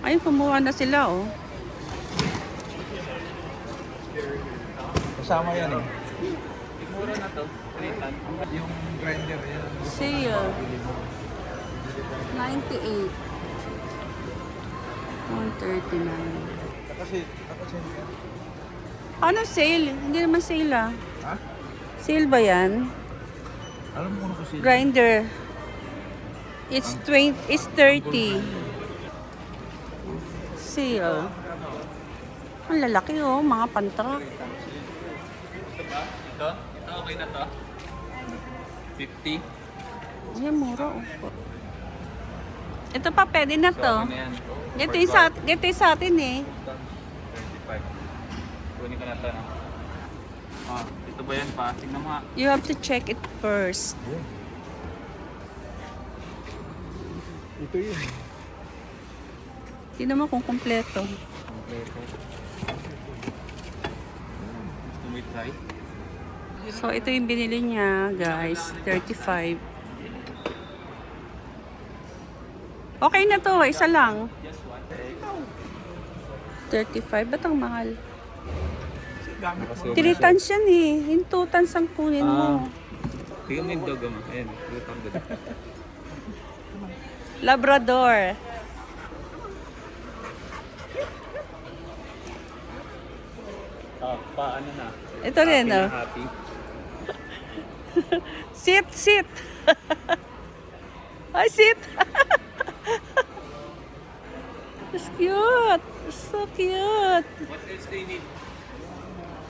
Ay, kumuha na sila, oh. Kasama yan eh. Mura na to. Yung grinder yan. Sale. 98. 139. Kasi Ano sale? Hindi naman sale, ah. ha? Sale ba yan? Alam mo kung ano kasi. Grinder. It's 30. Sale. Ang lalaki, oh. Mga pantrak. Ito ba? Ito? Ito okay na to? 50? Ay, mura, oh. Ito pa, pwede na So, to. ano yan? Ito yung sa atin, eh. 25. Kunin ko na to, no? Ah, ito ba yan pa? Tingnan mo nga. You have to check it first. Ito yun. Tingnan mo kung kompleto. Kompleto. Gusto mo i-try? So, ito yung binili niya, guys. 35. Okay na to, isa lang. Just one. 35, ba't ang mahal? Gamit mo. 3 tons yan eh. Yung 2 tons ang kunin mo. Tingnan mo yung dog mo. Ayan, lutang dog. Labrador. Paano na? Ito rin, Happy na oh. happy. Sit. Ay, sit. It's cute. So cute. What else do you need?